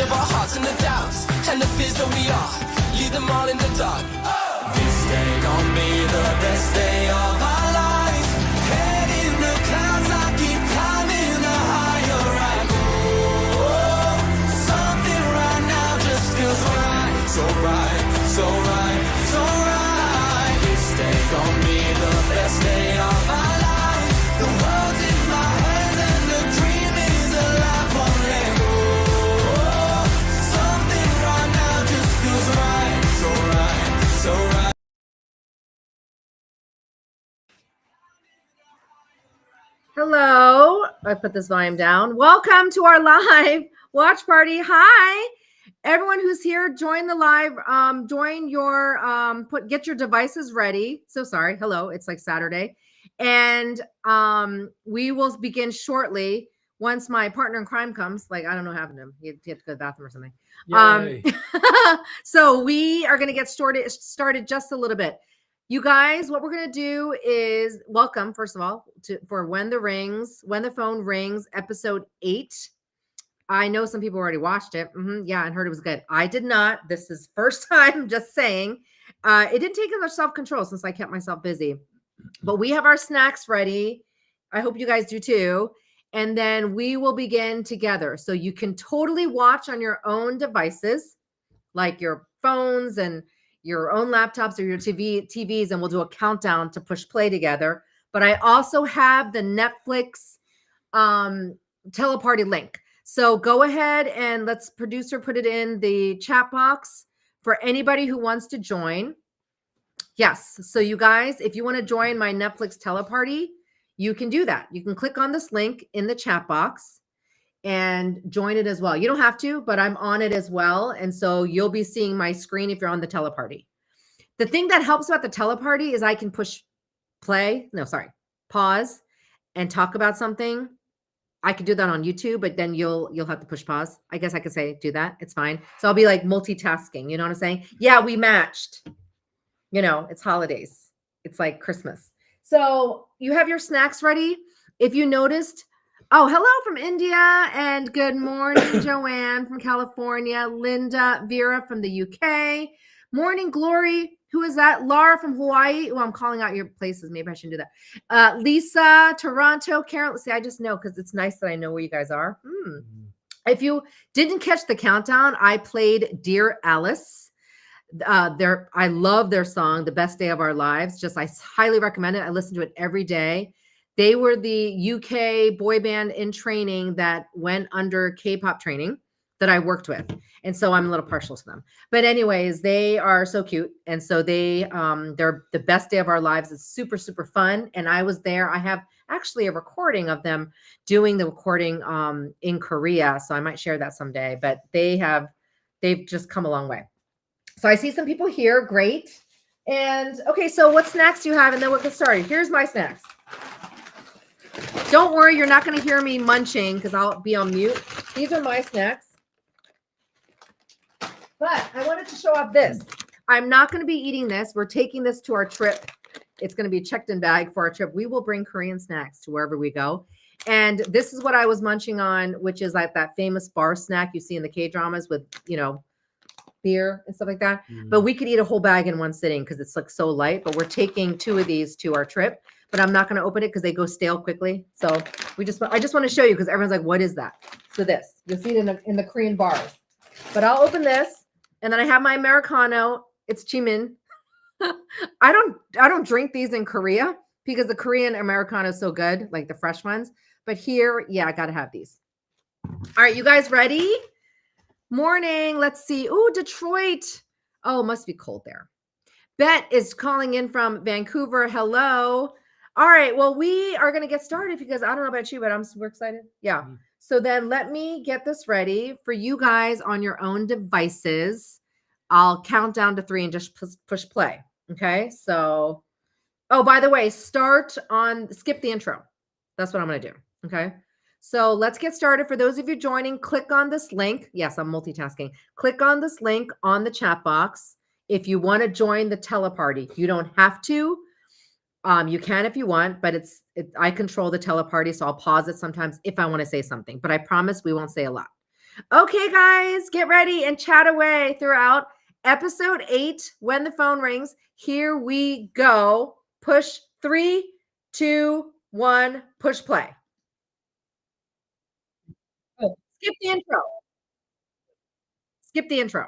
of our hearts and the doubts and the fears that we are. Leave them all in the dark. This day gon' be the best day of our life. Head in the clouds, I keep climbing the higher I go. Something right now just feels right. So right, so right, so right. This day gon' be the best day of our life. The world's in my hands and the dream is alive. Won't let go. Something right now just feels right. So right, so right. Hello. I put this volume down. Welcome to our live watch party. Hi. Everyone who's here, join the live. Join your get your devices ready. So sorry. Hello. It's like Saturday. And we will begin shortly once my partner in crime comes. Like, I don't know what happened to him. He had to go to the bathroom or something. So we are going to get started just a little bit. You guys, what we're going to do is welcome, first of all, for When the Phone Rings, episode 8. I know some people already watched it. Yeah, and heard it was good. I did not. This is first time, just saying. It didn't take much self-control since I kept myself busy. But we have our snacks ready. I hope you guys do too. And then we will begin together. So you can totally watch on your own devices, like your phones and your own laptops or your TVs, and we'll do a countdown to push play together. But I also have the Netflix teleparty link. So go ahead and let's producer put it in the chat box for anybody who wants to join. Yes. So you guys, if you want to join my Netflix teleparty, you can do that. You can click on this link in the chat box and join it as well. You don't have to, but I'm on it as well. And so you'll be seeing my screen if you're on the teleparty. The thing that helps about the teleparty is I can pause and talk about something. I could do that on YouTube, but then you'll have to push pause. I guess I could say do that. It's fine. So I'll be like multitasking. You know what I'm saying? Yeah, we matched. You know, it's holidays. It's like Christmas. So you have your snacks ready. If you noticed, oh, hello from India and good morning, Joanne from California, Linda, Vera from the UK. Morning, Glory. Who is that? Laura from Hawaii. Oh, I'm calling out your places. Maybe I shouldn't do that. Lisa, Toronto, Carol. See, I just know because it's nice that I know where you guys are. If you didn't catch the countdown, I played Dear Alice. I love their song, The Best Day of Our Lives. I highly recommend it. I listen to it every day. They were the UK boy band in training that went under K-pop training that I worked with. And so I'm a little partial to them. But anyways, they are so cute. And so they're The Best Day of Our Lives. It's super, super fun. And I was there. I have actually a recording of them doing the recording in Korea. So I might share that someday. But they've just come a long way. So I see some people here. Great. And okay, so what snacks do you have? And then we'll get started. Here's my snacks. Don't worry, you're not going to hear me munching because I'll be on mute. These are my snacks. But I wanted to show off this. I'm not going to be eating this. We're taking this to our trip. It's going to be a checked-in bag for our trip. We will bring Korean snacks to wherever we go. And this is what I was munching on, which is like that famous bar snack you see in the K-dramas with, you know, beer and stuff like that. But we could eat a whole bag in one sitting because it's like so light. But we're taking 2 of these to our trip. But I'm not going to open it because they go stale quickly. So I just want to show you because everyone's like, what is that? So this, you'll see it in the Korean bars. But I'll open this. And then I have my Americano. It's Jimin. I don't drink these in Korea because the Korean Americano is so good, like the fresh ones. But here, yeah, I got to have these. All right, you guys ready? Morning. Let's see. Oh, Detroit. Oh, it must be cold there. Bet is calling in from Vancouver. Hello. All right. Well, we are going to get started because I don't know about you, but I'm super excited. Yeah. So then let me get this ready for you guys on your own devices. I'll count down to 3 and just push play. Okay. So, oh, by the way, skip the intro. That's what I'm going to do. Okay. So let's get started. For those of you joining, click on this link. Yes, I'm multitasking. Click on this link on the chat box. If you want to join the teleparty, you don't have to. You can if you want, but I control the teleparty, so I'll pause it sometimes if I want to say something. But I promise we won't say a lot. Okay, guys, get ready and chat away throughout episode 8. When the phone rings, here we go. Push 3, 2, 1, push play. Oh, skip the intro. Skip the intro.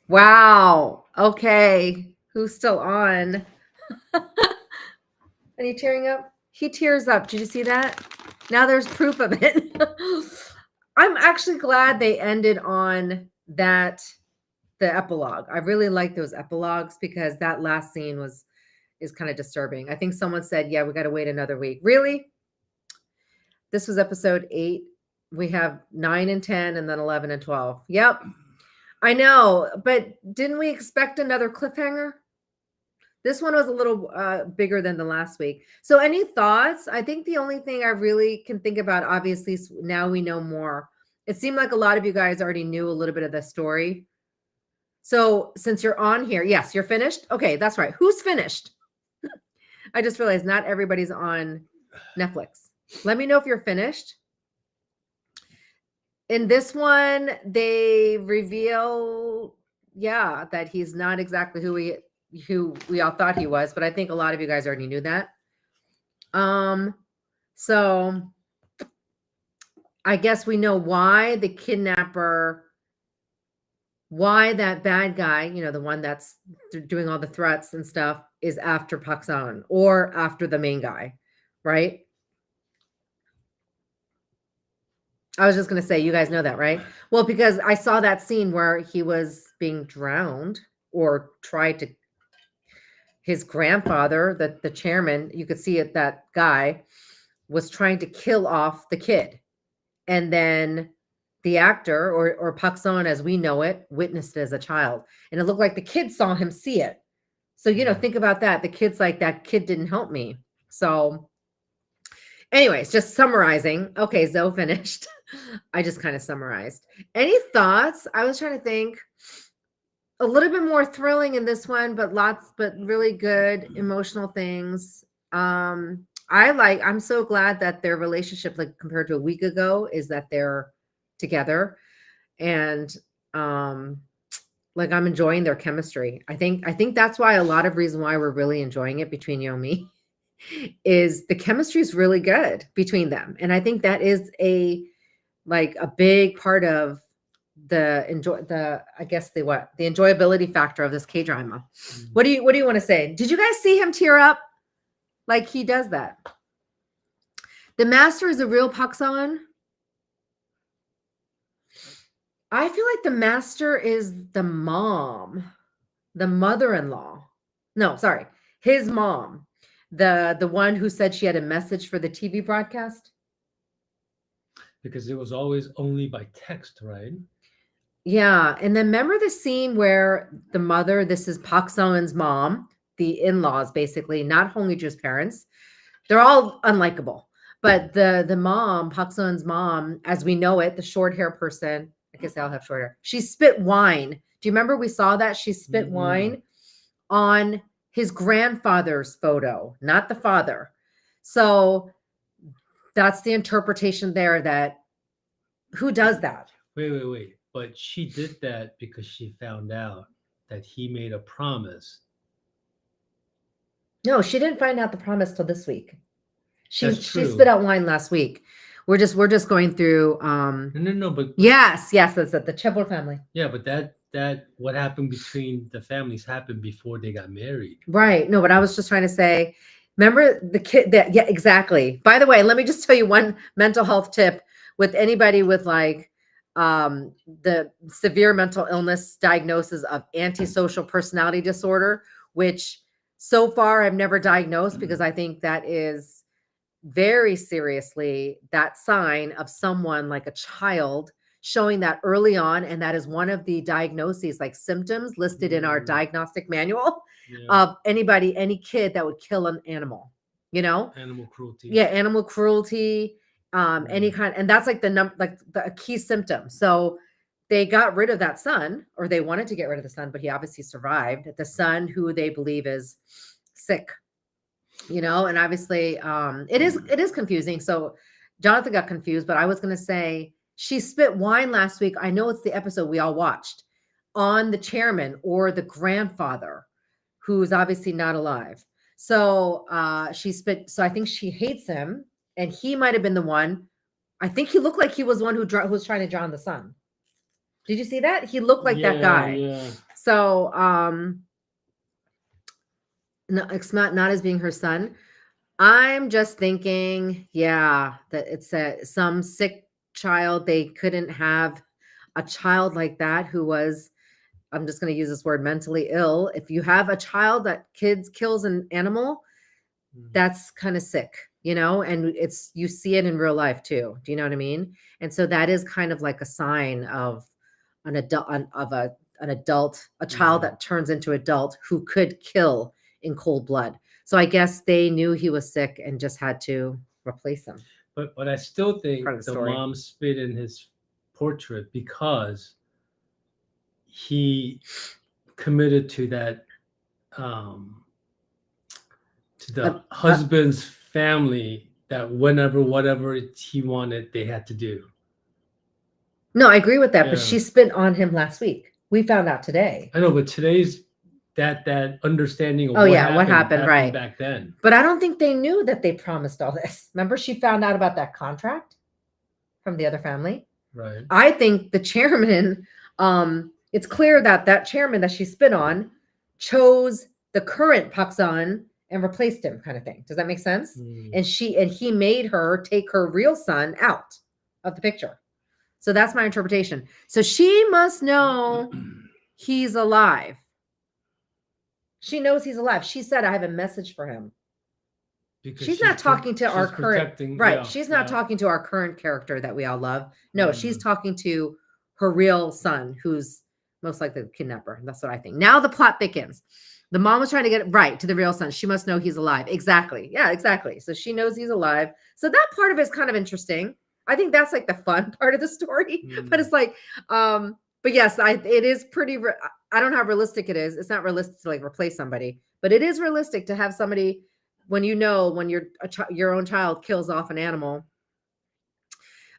Wow. Okay. Who's still on? Are you tearing up? He tears up. Did you see that? Now there's proof of it. I'm actually glad they ended on that, the epilogue. I really like those epilogues because that last scene is kind of disturbing. I think someone said, yeah, we got to wait another week. Really? This was episode 8. We have 9 and 10 and then 11 and 12. Yep. I know, but didn't we expect another cliffhanger? This one was a little bigger than the last week. So, any thoughts? I think the only thing I really can think about, obviously, now we know more. It seemed like a lot of you guys already knew a little bit of the story. So, since you're on here, yes, you're finished. Okay, that's right. Who's finished? I just realized not everybody's on Netflix. Let me know if you're finished. In this one, they reveal, yeah, that he's not exactly who we all thought he was, but I think a lot of you guys already knew that. So I guess we know why the kidnapper, why that bad guy, the one that's doing all the threats and stuff, is after Paksan or after the main guy, right? I was just going to say, you guys know that, right? Well, because I saw that scene where he was being drowned or tried to, his grandfather, the chairman, you could see it, that guy was trying to kill off the kid. And then the actor or Paksan, as we know it, witnessed it as a child. And it looked like the kid saw him see it. So, think about that. The kid's like, that kid didn't help me. So anyways, just summarizing. Okay, Zoe finished. I just kind of summarized. Any thoughts? I was trying to think. A little bit more thrilling in this one, but really good emotional things. I'm so glad that their relationship, like compared to a week ago, is that they're together. And like I'm enjoying their chemistry. I think that's why a lot of reason why we're really enjoying it between you and me is the chemistry is really good between them. And I think that is a big part of the enjoyability factor of this K-drama. What do you want to say? Did you guys see him tear up? Like he does that. The master is a real Paksan. I feel like the master is the mom, the mother-in-law. No, sorry, his mom, the one who said she had a message for the TV broadcast. Because it was always only by text, right? Yeah, and then remember the scene where the mother, this is Park Seo-eun's mom, the in-laws, basically, not Hong Lee-ju's parents. They're all unlikable, but the mom, Park Seo-eun's mom, as we know it, the short hair person. I guess they all have short hair. She spit wine. Do you remember we saw that? She spit wine on his grandfather's photo, not the father. So that's the interpretation there, that who does that? Wait. But she did that because she found out that he made a promise. No, she didn't find out the promise till this week. She That's true. spit out wine last week. We're just going through No, but yes, that's it, the Chebol family. Yeah, but that what happened between the families happened before they got married. Right. No, but I was just trying to say, remember the kid that, yeah, exactly. By the way, let me just tell you one mental health tip with anybody with like the severe mental illness diagnosis of antisocial personality disorder, which so far I've never diagnosed, because I think that is very seriously that sign of someone like a child showing that early on. And that is one of the diagnoses, like symptoms listed in our diagnostic manual of any kid that would kill an animal, Animal cruelty. Yeah, animal cruelty, any kind, and that's like a key symptom. So they got rid of that son, or they wanted to get rid of the son, but he obviously survived. The son who they believe is sick, and obviously it is confusing. So Jonathan got confused, but I was going to say she spit wine last week. I know it's the episode we all watched, on the chairman or the grandfather, who's obviously not alive. So she spit. So I think she hates him, and he might have been the one. I think he looked like he was one who was trying to drown the son. Did you see that? He looked like that Yeah, guy. yeah. So, no, it's not as being her son. I'm just thinking, yeah, that it's some sick child. They couldn't have a child like that who was, I'm just going to use this word, mentally ill. If you have a child that kills an animal, Mm. that's kind of sick, and you see it in real life too. Do you know what I mean? And so that is kind of like a sign of an adult, a child Yeah. that turns into adult who could kill in cold blood. So I guess they knew he was sick and just had to replace him. But I still think Part of the the story. mom spit in his portrait because he committed to that to the husband's family, that whatever he wanted, they had to do. No, I agree with that, but Yeah. she spit on him last week. We found out today. I know, but today's that understanding of Oh, yeah, what happened, right. back then. But I don't think they knew that they promised all this. Remember, she found out about that contract from the other family. Right. I think the chairman, it's clear that that chairman that she spit on chose the current Paksan and replaced him, kind of thing. Does that make sense? Mm. And he made her take her real son out of the picture. So that's my interpretation. So she must know he's alive. She knows he's alive. She said, I have a message for him. Because she's not talking to our current, right. Yeah, she's not talking to our current character that we all love. No, she's talking to her real son, who's most likely the kidnapper. That's what I think. Now the plot thickens. The mom was trying to get it right to the real son. She must know he's alive. Exactly. Yeah, exactly. So she knows he's alive. So that part of it is kind of interesting. I think that's like the fun part of the story. But it's like, but yes, it is pretty. I don't know how realistic it is. It's not realistic to like replace somebody, but it is realistic to have somebody when your own child kills off an animal.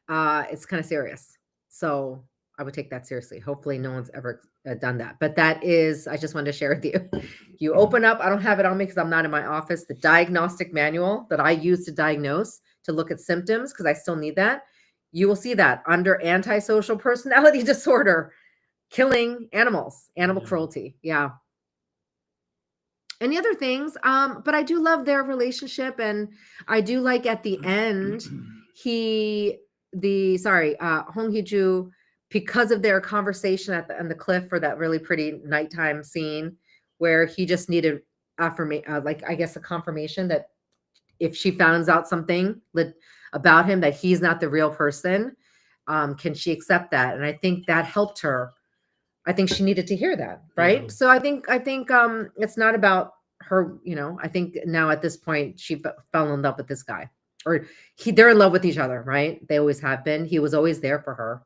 It's kind of serious. So I would take that seriously. Hopefully no one's ever done that. But that is, I just wanted to share with you. You open up, I don't have it on me because I'm not in my office, the diagnostic manual that I use to diagnose, to look at symptoms, because I still need that. You will see that under antisocial personality disorder, killing animals, animal cruelty. Yeah. Any other things? But I do love their relationship, and I do like at the end, Hong Hee-ju, because of their conversation on the cliff for that really pretty nighttime scene where he just needed affirmation, like I guess a confirmation that if she finds out something about him, that he's not the real person, can she accept that? And I think that helped her. I think she needed to hear that, right? Yeah. So I think it's not about her, I think now at this point she fell in love with this guy, or they're in love with each other, right? They always have been. He was always there for her.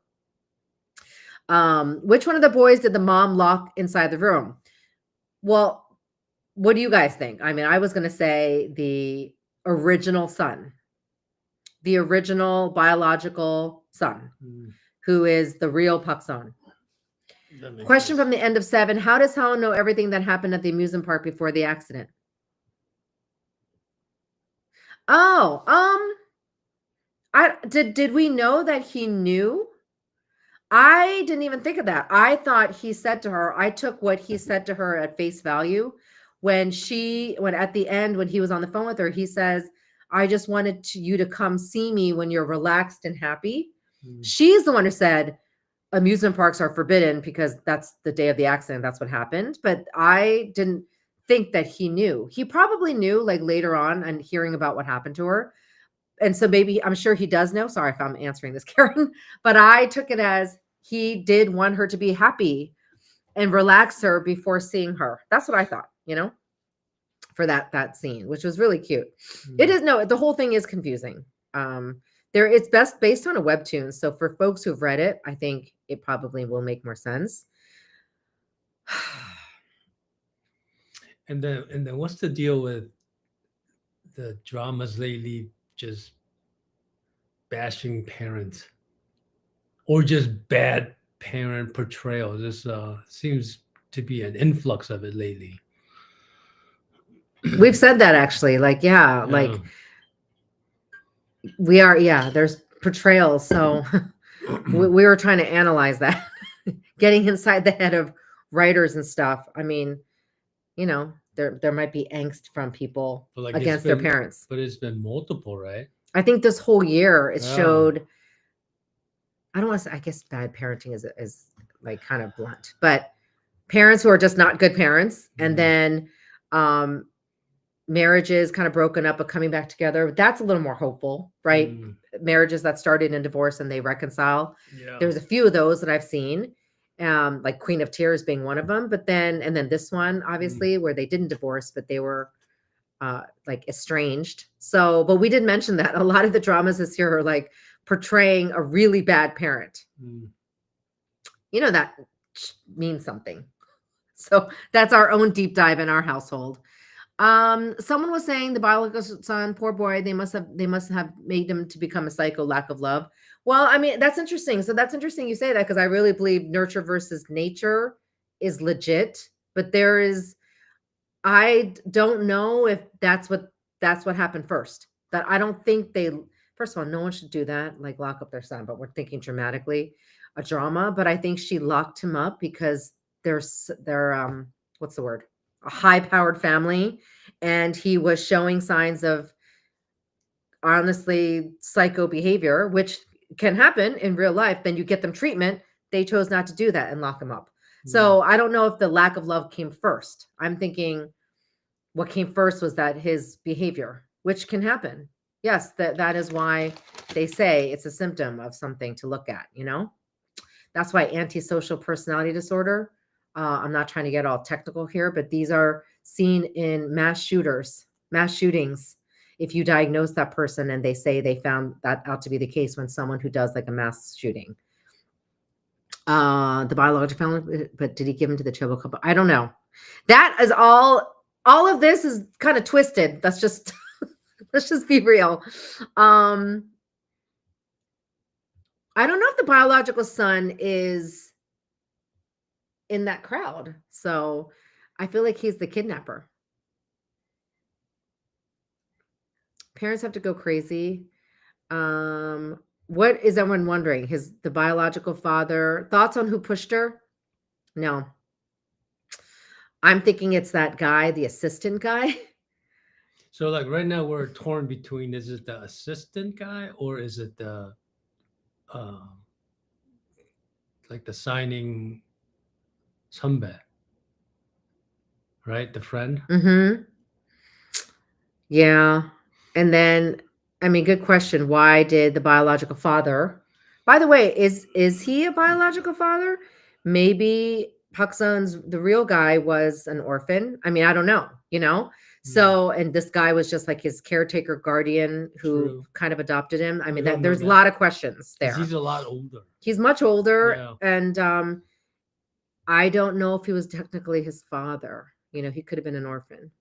Which one of the boys did the mom lock inside the room? Well, what do you guys think? I mean, I was going to say the original son, the original biological son, who is the real Paksan. Question from the end of 7. How does Hao know everything that happened at the amusement park before the accident? Oh, did we know that he knew? I didn't even think of that. I thought he said to her, I took what he said to her at face value when at the end, when he was on the phone with her, he says, I just wanted you to come see me when you're relaxed and happy. She's the one who said, amusement parks are forbidden because that's the day of the accident. That's what happened. But I didn't think that he knew. He probably knew like later on and hearing about what happened to her. And so maybe, I'm sure he does know. Sorry if I'm answering this, Karen, but I took it as he did want her to be happy and relax her before seeing her. That's what I thought, for that scene, which was really cute. It is, no, the whole thing is confusing. It's best based on a webtoon. So for folks who've read it, I think it probably will make more sense. And then what's the deal with the dramas lately just bashing parents or just bad parent portrayal? This seems to be an influx of it lately. We've said that actually, like, like there's portrayals. So we were trying to analyze that. getting inside the head of writers and stuff. I mean, you know, there might be angst from people But like against their parents. but it's been multiple, right? I think this whole year it Yeah. showed. I don't want to say. I guess bad parenting is like kind of blunt, but parents who are just not good parents, and Mm. then marriages kind of broken up but coming back together. That's a little more hopeful, right? Mm. Marriages that started in divorce and they reconcile. Yeah. There's a few of those that I've seen, like Queen of Tears being one of them. But then, and then this one, obviously, where they didn't divorce, but they were like estranged. So, but we did mention that a lot of the dramas this year are like portraying a really bad parent. Mm. You know, that means something. So that's our own deep dive in our household. Someone was saying the biological son, poor boy, they must have made him to become a psycho, lack of love. Well, I mean, that's interesting. So that's interesting you say that, because I really believe nurture versus nature is legit, but I don't know if that's what happened first. That I don't think first of all, no one should do that, like lock up their son, but we're thinking dramatically, a drama. But I think she locked him up because they're what's the word? A high-powered family, and he was showing signs of honestly psycho behavior, which can happen in real life. Then you get them treatment. They chose not to do that and lock him up. So I don't know if the lack of love came first. I'm thinking what came first was that his behavior, which can happen. Yes, that is why they say it's a symptom of something to look at, you know? That's why antisocial personality disorder, I'm not trying to get all technical here, but these are seen in mass shootings. If you diagnose that person and they say they found that out to be the case when someone who does like a mass shooting. The biological family, but did he give him to the Chobo couple? I don't know. That is all of this is kind of twisted. That's just let's just be real. I don't know if the biological son is in that crowd. So I feel like he's the kidnapper. Parents have to go crazy. What is everyone wondering? The biological father, thoughts on who pushed her? No. I'm thinking it's that guy, the assistant guy. So like right now we're torn between, is it the assistant guy or is it the like the signing sunbed, right? The friend. Mm-hmm. Yeah. And then, I mean, good question. Why did the biological father, by the way, is he a biological father? Maybe Paksun's the real guy was an orphan. I mean, I don't know, you know? So, and this guy was just like his caretaker guardian who True. Kind of adopted him. I mean, don't know there's a that. lot of questions 'Cause there. he's a lot older. He's much older, Yeah. and I don't know if he was technically his father. You know, he could have been an orphan.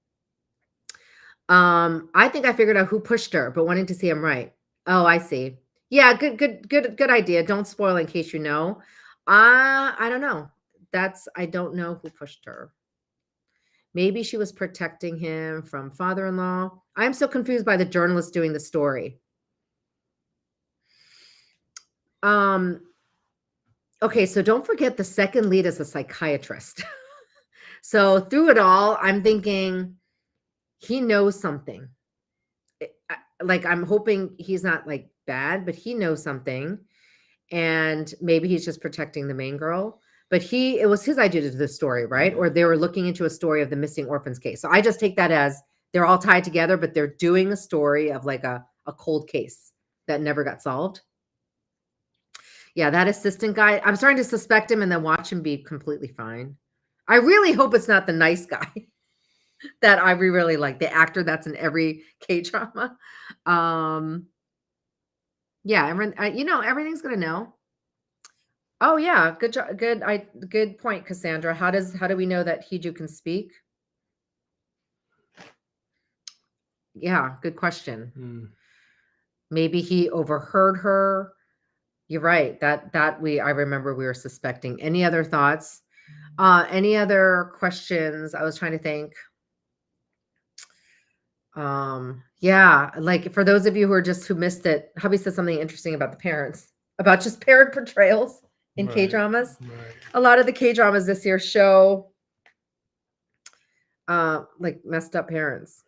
I think I figured out who pushed her, but wanting to see him right. Oh, I see. Yeah, good idea. Don't spoil in case you know. I don't know. I don't know who pushed her. Maybe she was protecting him from father-in-law. I'm so confused by the journalist doing the story. Okay, so don't forget the second lead is a psychiatrist. So through it all, I'm thinking he knows something. Like I'm hoping he's not like bad, but he knows something, and maybe he's just protecting the main girl. But it was his idea to do the story, right? Or they were looking into a story of the missing orphans case. So I just take that as they're all tied together, but they're doing a story of like a cold case that never got solved. Yeah, that assistant guy, I'm starting to suspect him and then watch him be completely fine. I really hope it's not the nice guy that I really like, the actor that's in every K-drama. Yeah, everything's gonna know. Oh yeah, good job. Good point, Cassandra. How do we know that Hiju can speak? Yeah, good question. Maybe he overheard her. You're right. I remember we were suspecting. Any other thoughts? Any other questions? I was trying to think. Yeah, like for those of you who missed it, hubby said something interesting about the parents, about just parent portrayals in Right. K-dramas. Right. A lot of the K-dramas this year show like messed up parents.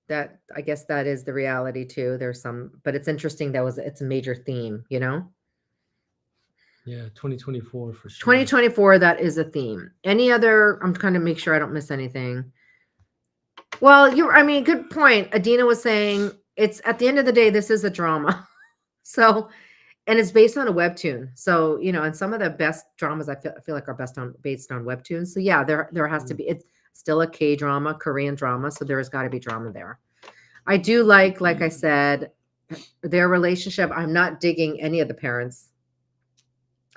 That I guess that is the reality too. There's some, but it's interesting it's a major theme, you know? Yeah, 2024 for sure. 2024, that is a theme. Any other, I'm trying to make sure I don't miss anything. Well, I mean, good point. Adina was saying it's at the end of the day, this is a drama. So, and it's based on a webtoon. So, you know, and some of the best dramas I feel like are based on webtoons. So yeah, there has to be, it's still a K-drama, Korean drama. So there's got to be drama there. I do like I said, their relationship. I'm not digging any of the parents.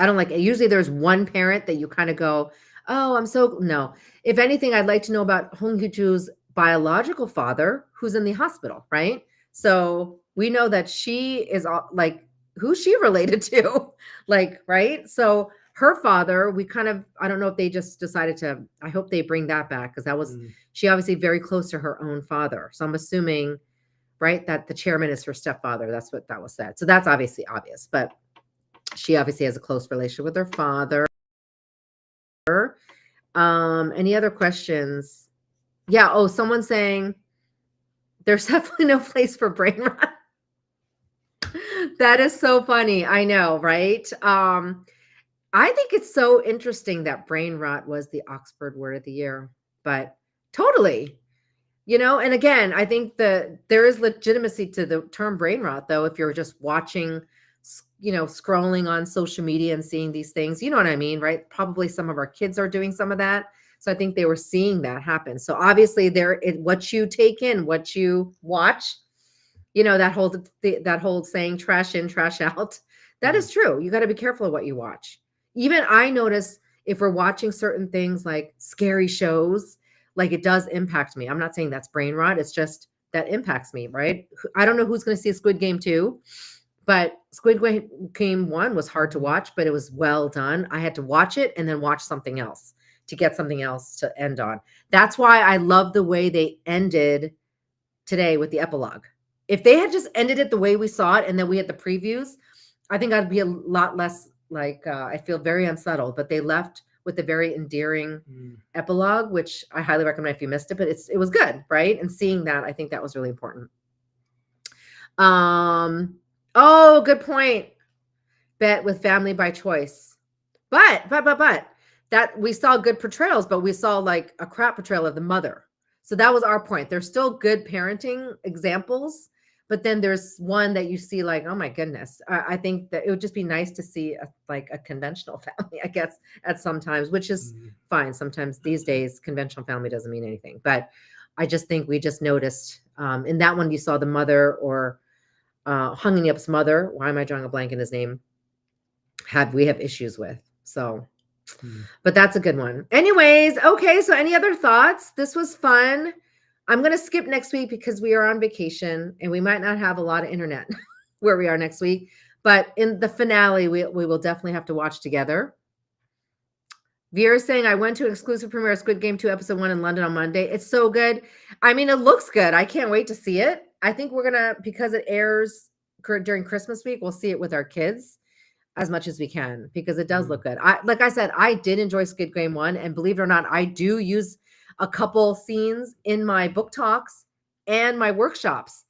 I don't like it. Usually there's one parent that you kind of go, oh, no. If anything, I'd like to know about Hong Hyo-ju's biological father who's in the hospital, right? So we know that she is like, who's she related to? Like, right? So her father, I don't know if they just decided I hope they bring that back because that was, she obviously very close to her own father. So I'm assuming, right, that the chairman is her stepfather. That's what that was said. So that's obviously obvious, but she obviously has a close relationship with her father. Any other questions? Yeah. Oh, someone's saying there's definitely no place for brain rot. That is so funny. I know, right? I think it's so interesting that brain rot was the Oxford word of the year, but totally, you know, and again, I think there is legitimacy to the term brain rot, though, if you're just watching, you know, scrolling on social media and seeing these things, you know what I mean, right? Probably some of our kids are doing some of that. So I think they were seeing that happen. So obviously what you take in, what you watch, you know, that whole saying, trash in, trash out, that is true. You got to be careful of what you watch. Even I notice if we're watching certain things like scary shows, like it does impact me. I'm not saying that's brain rot. It's just that impacts me, right? I don't know who's going to see Squid Game 2, but Squid Game 1 was hard to watch, but it was well done. I had to watch it and then watch something else to get something else to end on. That's why I love the way they ended today with the epilogue. If they had just ended it the way we saw it and then we had the previews, I think I'd be a lot less like, I feel very unsettled, but they left with a very endearing epilogue, which I highly recommend if you missed it, but it was good, right? And seeing that, I think that was really important. Oh, good point. Bet with Family by Choice. But that we saw good portrayals, but we saw like a crap portrayal of the mother. So that was our point. There's still good parenting examples, but then there's one that you see like, oh my goodness. I think that it would just be nice to see a conventional family, I guess, at some times, which is fine. Sometimes these days, conventional family doesn't mean anything. But I just think we just noticed in that one, you saw the mother or Hung Yup's mother. Why am I drawing a blank in his name? We have issues with. So, but that's a good one. Anyways, okay. So any other thoughts? This was fun. I'm going to skip next week because we are on vacation and we might not have a lot of internet where we are next week. But in the finale, we will definitely have to watch together. Vera is saying, I went to exclusive premiere of Squid Game 2 episode 1 in London on Monday. It's so good. I mean, it looks good. I can't wait to see it. I think we're going to, because it airs during Christmas week, we'll see it with our kids as much as we can because it does look good. Like I said, I did enjoy Squid Game 1, and believe it or not, I do use a couple scenes in my book talks and my workshops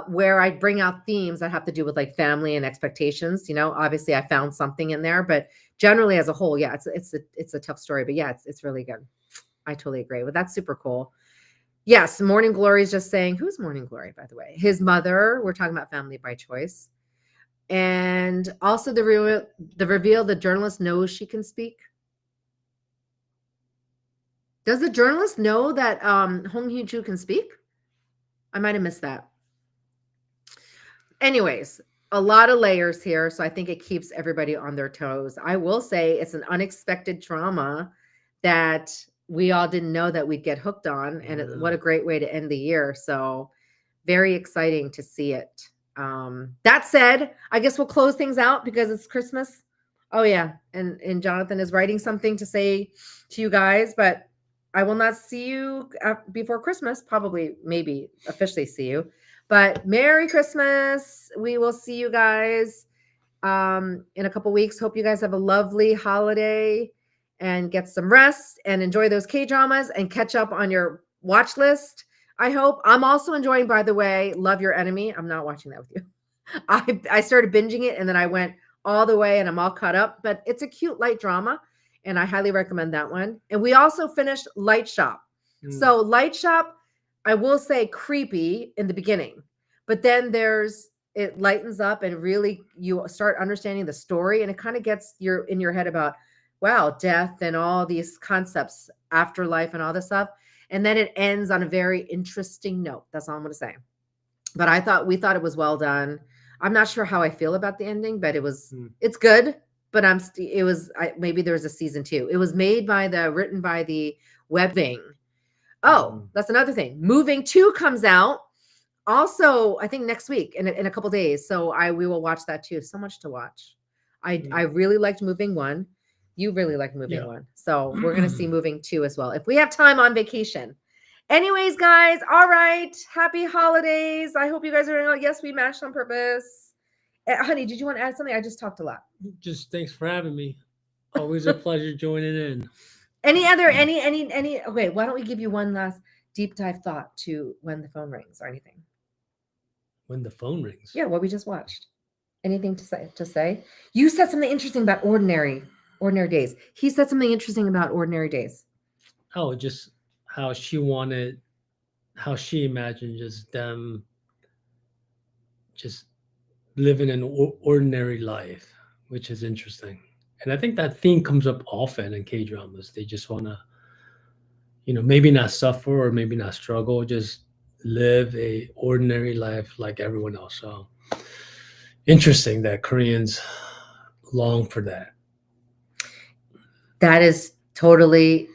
where I bring out themes that have to do with like family and expectations. You know, obviously I found something in there, but generally as a whole, yeah, it's a tough story, but yeah, it's really good. I totally agree. But that's super cool. Yes, Morning Glory is just saying, who's Morning Glory, by the way? His mother. We're talking about Family by Choice. And also the reveal, the journalist knows she can speak. Does the journalist know that Hong Hyo-ju can speak? I might have missed that. Anyways, a lot of layers here, so I think it keeps everybody on their toes. I will say it's an unexpected drama that we all didn't know that we'd get hooked on, and what a great way to end the year. So very exciting to see it. That said, I guess we'll close things out because it's Christmas. Oh yeah, and Jonathan is writing something to say to you guys, but I will not see you before Christmas. Probably, maybe officially see you, but Merry Christmas. We will see you guys in a couple weeks. Hope you guys have a lovely holiday and get some rest and enjoy those K-dramas and catch up on your watch list. I hope. I'm also enjoying, by the way, Love Your Enemy. I'm not watching that with you. I started binging it and then I went all the way and I'm all caught up, but it's a cute light drama and I highly recommend that one. And we also finished Light Shop. So Light Shop, I will say creepy in the beginning, but then it lightens up and really you start understanding the story and it kind of gets in your head about, wow, death and all these concepts, afterlife and all this stuff. And then it ends on a very interesting note. That's all I'm going to say. But we thought it was well done. I'm not sure how I feel about the ending, but it's good. But maybe there's a season 2. It was written by the Webbing. Oh, that's another thing. Moving 2 comes out also, I think next week in a couple days. So we will watch that too. So much to watch. I really liked Moving 1. You really liked Moving 1. So we're going to see Moving 2 as well if we have time on vacation. Anyways, guys, all right. Happy holidays. I hope you guys are doing well. Yes, we mashed on purpose. Honey, did you want to add something? I just talked a lot. Just thanks for having me. Always a pleasure joining in. Okay, why don't we give you one last deep dive thought to when the phone rings or anything? When the phone rings? Yeah, what we just watched. Anything to say? You said something interesting about ordinary days. He said something interesting about ordinary days. Oh, just how she imagined just them just living an ordinary life, which is interesting. And I think that theme comes up often in K-dramas. They just want to, maybe not suffer or maybe not struggle, just live a ordinary life like everyone else. So interesting that Koreans long for that. That is totally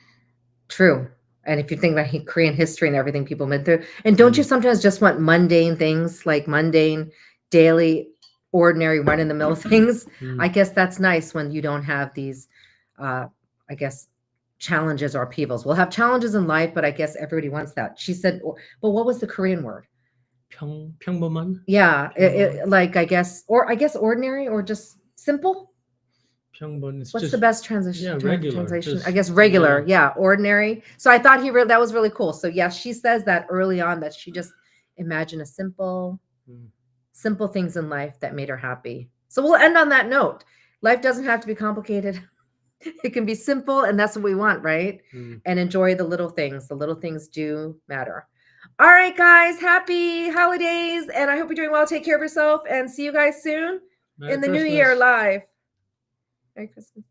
true. And if you think about Korean history and everything people went through, and don't you sometimes just want mundane things, like mundane, daily, ordinary, run-in-the-mill things? I guess that's nice when you don't have these, challenges or upheavals. We'll have challenges in life, but I guess everybody wants that. She said, but what was the Korean word? 평범한? Yeah, I guess ordinary or just simple. What's the best translation? Translation? I guess regular. Yeah, ordinary. So I thought that was really cool. So yes, she says that early on that she just imagined a simple things in life that made her happy. So we'll end on that note. Life doesn't have to be complicated. It can be simple, and that's what we want, right? And enjoy the little things. The little things do matter. All right, guys. Happy holidays, and I hope you're doing well. Take care of yourself, and see you guys soon in the new year live. Merry Christmas.